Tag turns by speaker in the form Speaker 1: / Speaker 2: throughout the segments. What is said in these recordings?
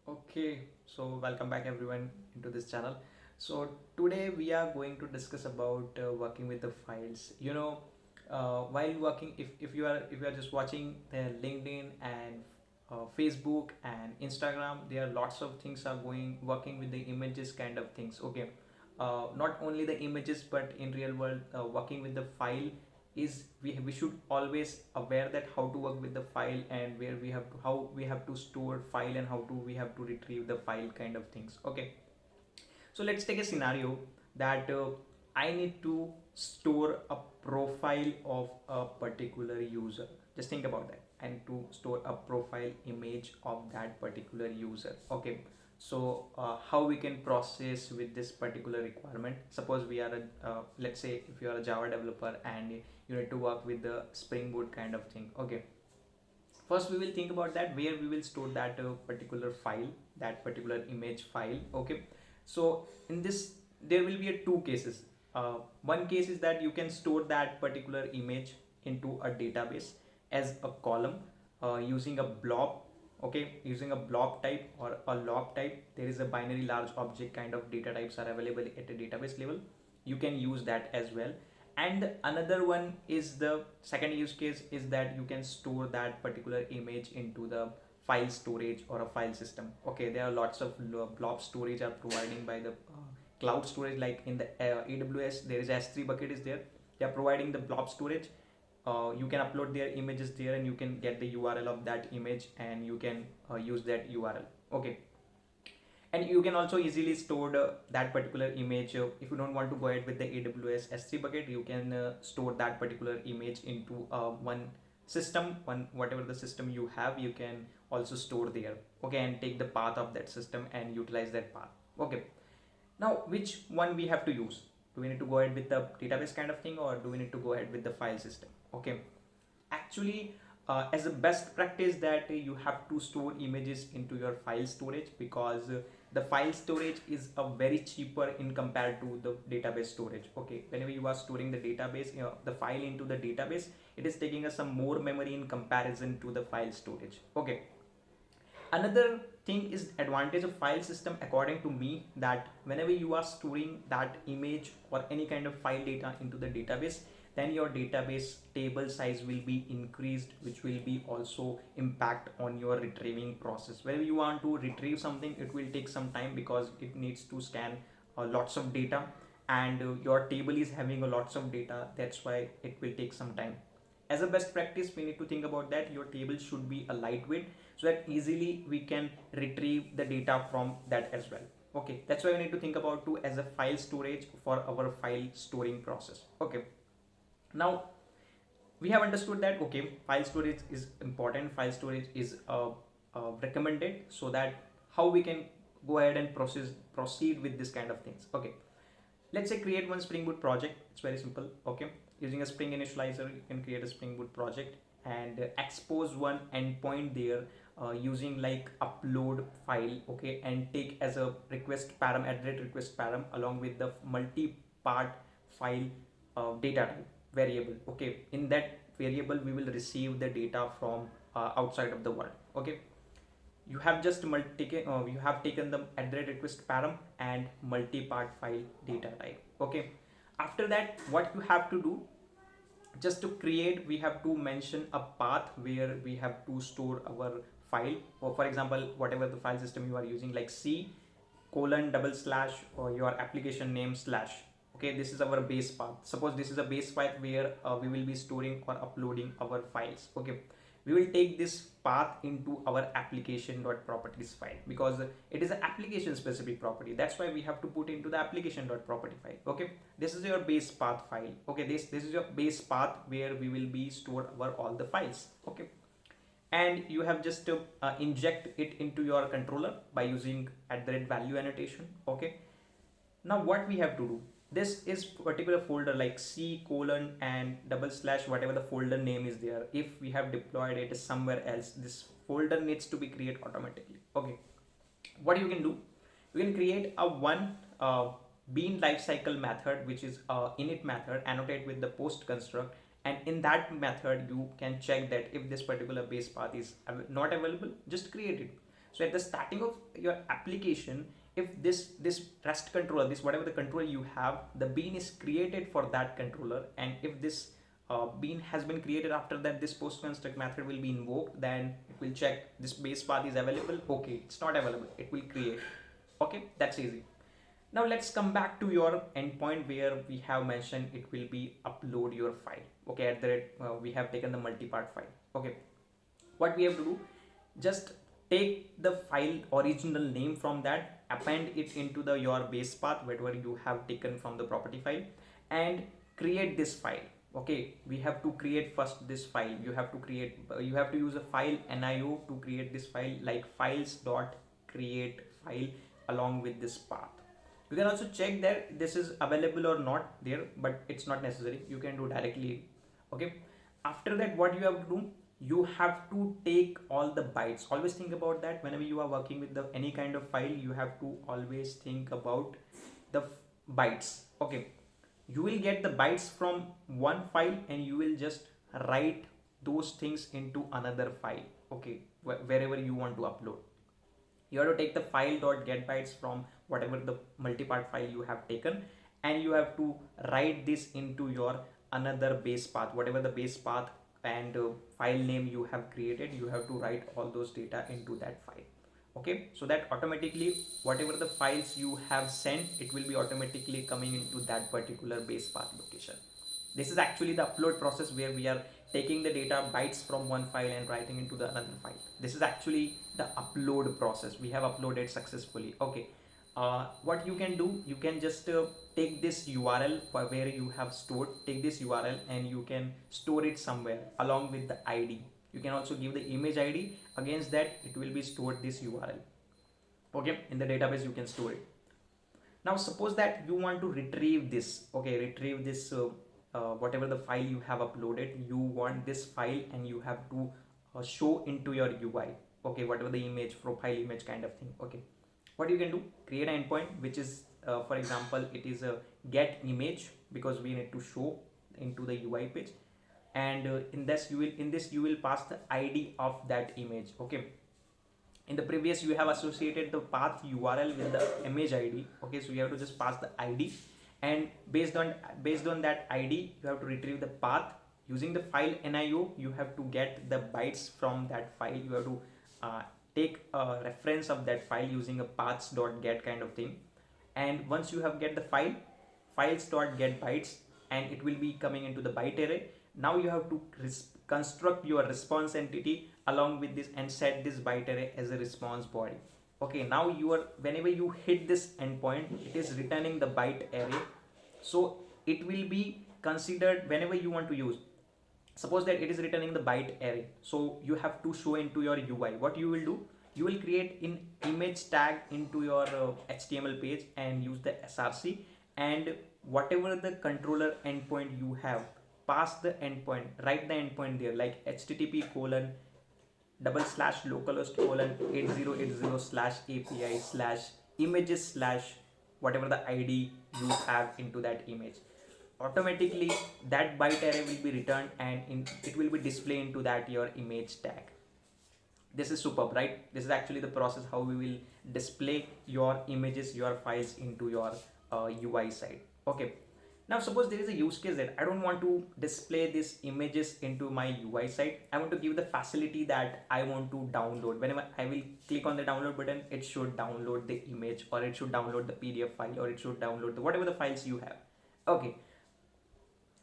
Speaker 1: Okay, so welcome back everyone into this channel. So today we are going to discuss about working with the files. While working, if you are just watching the LinkedIn and Facebook and Instagram, there are lots of things are going working with the images kind of things. Okay, not only the images, but in real world, working with the file is we should always aware that how to work with the file and where we have to how we have to store file and how to we have to retrieve the file kind of things. Okay, so let's take a scenario that I need to store a profile of a particular user. Just think about that. I need to store a profile image of that particular user. Okay, so how we can process with this particular requirement? Suppose we are a let's say if you are a Java developer and you need to work with the Spring Boot kind of thing. Okay, first we will think about that where we will store that particular file, that particular image file. Okay, so in this there will be a two cases. One case is that you can store that particular image into a database as a column using a blob. Okay, using a blob type or a log type. There is a binary large object kind of data types are available at a database level. You can use that as well. And another one is the second use case is that you can store that particular image into the file storage or a file system. Okay, there are lots of blob storage are providing by the cloud storage, like in the AWS there is S3 bucket is there. They are providing the blob storage. You can upload their images there and you can get the URL of that image and you can use that URL. Okay, and you can also easily store that particular image. If you don't want to go ahead with the AWS S3 bucket, you can store that particular image into one system, one whatever the system you have, you can also store there. Okay, and take the path of that system and utilize that path. Okay, now which one we have to use? Do we need to go ahead with the database kind of thing or do we need to go ahead with the file system? Okay, actually as a best practice that you have to store images into your file storage, because the file storage is a very cheaper in compared to the database storage. Okay, whenever you are storing the database, the file into the database, it is taking us some more memory in comparison to the file storage. Okay, another thing is advantage of file system according to me, that whenever you are storing that image or any kind of file data into the database, then your database table size will be increased, which will be also impact on your retrieving process. Whenever you want to retrieve something, it will take some time because it needs to scan lots of data, and your table is having a lots of data, that's why it will take some time. As a best practice, we need to think about that your table should be a lightweight so that easily we can retrieve the data from that as well. Okay, that's why we need to think about to as a file storage for our file storing process. Okay, now we have understood that okay, file storage is important, file storage is recommended, so that how we can go ahead and proceed with this kind of things. Okay, let's say create one Spring Boot project. It's very simple. Okay, using a Spring initializer you can create a Spring Boot project and expose one endpoint there using like upload file. Okay, and take as a request param address request param along with the multi-part file data type variable. Okay, in that variable we will receive the data from outside of the world. Okay, you have just you have taken the address request param and multi-part file data type. Okay, after that what you have to do, just to create, we have to mention a path where we have to store our file, or for example whatever the file system you are using, like C colon double slash or your application name slash. Okay, this is our base path. Suppose this is a base path where we will be storing or uploading our files. Okay, we will take this path into our application.properties file because it is an application specific property. That's why we have to put into the application.property file. Okay, this is your base path file. Okay, this is your base path where we will be store our all the files. Okay, and you have just to inject it into your controller by using @value annotation. Okay, now what we have to do, this is particular folder like C colon and double slash whatever the folder name is there. If we have deployed it somewhere else, this folder needs to be created automatically. Okay, what you can do, you can create a one bean lifecycle method, which is init method annotate with the post construct, and in that method you can check that if this particular base path is not available, just create it. So at the starting of your application, if this REST controller, this whatever the controller you have, the bean is created for that controller, and if this bean has been created, after that this post construct method will be invoked, then it will check this base path is available. Okay, it's not available, it will create. Okay, that's easy. Now let's come back to your endpoint where we have mentioned it will be upload your file. Okay, at the rate, we have taken the multi-part file. Okay, what we have to do, just take the file original name from that, append it into the your base path whatever you have taken from the property file, and create this file. Okay, we have to create first this file. You have to create, you have to use a file NIO to create this file, like files dot create file along with this path. You can also check that this is available or not there, but it's not necessary, you can do directly. Okay, after that what you have to do, you have to take all the bytes. Always think about that whenever you are working with the any kind of file, you have to always think about the bytes. Okay, you will get the bytes from one file and you will just write those things into another file. Okay, wherever you want to upload, you have to take the file dot get bytes from whatever the multi-part file you have taken, and you have to write this into your another base path, whatever the base path and file name you have created. You have to write all those data into that file. Okay, so that automatically whatever the files you have sent, it will be automatically coming into that particular base path location. This is actually the upload process where we are taking the data bytes from one file and writing into the another file. This is actually the upload process. We have uploaded successfully. Okay, what you can do, you can just take this URL where you have stored, take this URL and you can store it somewhere along with the ID. You can also give the image ID, against that it will be stored this URL. Okay, in the database you can store it. Now suppose that you want to retrieve this. Okay, retrieve this whatever the file you have uploaded, you want this file and you have to show into your UI. Okay, whatever the image, profile image kind of thing. Okay, what you can do, create an endpoint which is for example it is a get image, because we need to show into the UI page, and in this you will pass the ID of that image. Okay, in the previous you have associated the path URL with the image ID. Okay, so you have to just pass the ID, and based on that ID you have to retrieve the path using the file NIO. You have to get the bytes from that file. You have to take a reference of that file using a paths.get kind of thing, and once you have get the file, files.get bytes, and it will be coming into the byte array. Now you have to construct your response entity along with this and set this byte array as a response body. Okay, now whenever you hit this endpoint, it is returning the byte array, so it will be considered whenever you want to use. Suppose that it is returning the byte array, so you have to show into your UI. What you will do, you will create an image tag into your HTML page and use the src, and whatever the controller endpoint you have, pass the endpoint, write the endpoint there, like http://localhost:/API/images/ whatever the ID you have into that image. Automatically that byte array will be returned, and it will be displayed into that your image tag. This is superb, right? This is actually the process how we will display your images, your files into your UI side. Okay, now suppose there is a use case that I don't want to display these images into my UI site. I want to give the facility that I want to download. Whenever I will click on the download button, it should download the image, or it should download the PDF file, or it should download whatever the files you have. Okay,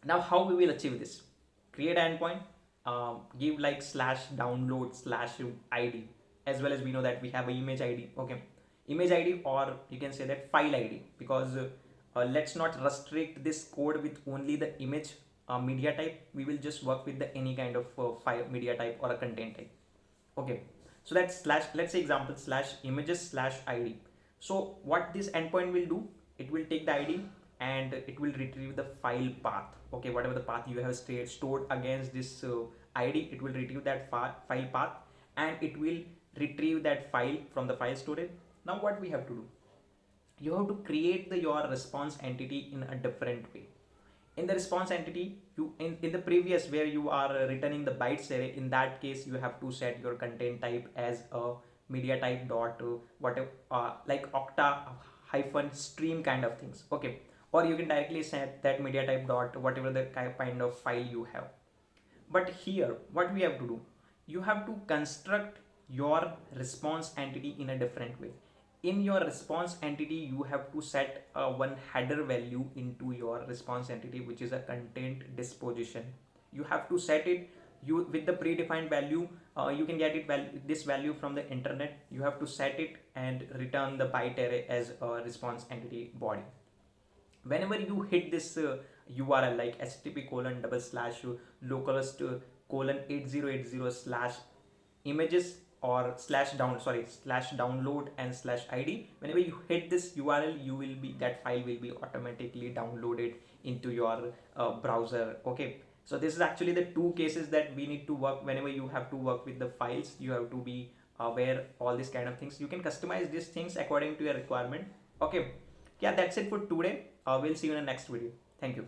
Speaker 1: now how we will achieve this? Create an endpoint, give like /download/id, as well as we know that we have an image ID. Okay, image ID, or you can say that file ID, because let's not restrict this code with only the image media type. We will just work with the any kind of file media type or a content type. Okay, so that's let's say example /images/id. So what this endpoint will do, it will take the ID and it will retrieve the file path. Okay, whatever the path you have stored against this ID, it will retrieve that file path, and it will retrieve that file from the file storage. Now what we have to do, you have to create your response entity in a different way. In the response entity, you in the previous where you are returning the bytes array, in that case you have to set your content type as a media type dot whatever, like octa hyphen stream kind of things. Okay, or you can directly set that media type dot whatever the kind of file you have. But here what we have to do, you have to construct your response entity in a different way. In your response entity you have to set one header value into your response entity, which is a content disposition. You have to set it, you with the predefined value. You can get this value from the internet. You have to set it and return the byte array as a response entity body. Whenever you hit this url like http colon double slash localhost colon 8080 slash images or slash download and slash id, whenever you hit this url, you will be, that file will be automatically downloaded into your browser. Okay, so this is actually the two cases that we need to work. Whenever you have to work with the files, you have to be aware all these kind of things. You can customize these things according to your requirement. Okay, yeah, that's it for today. We'll see you in the next video. Thank you.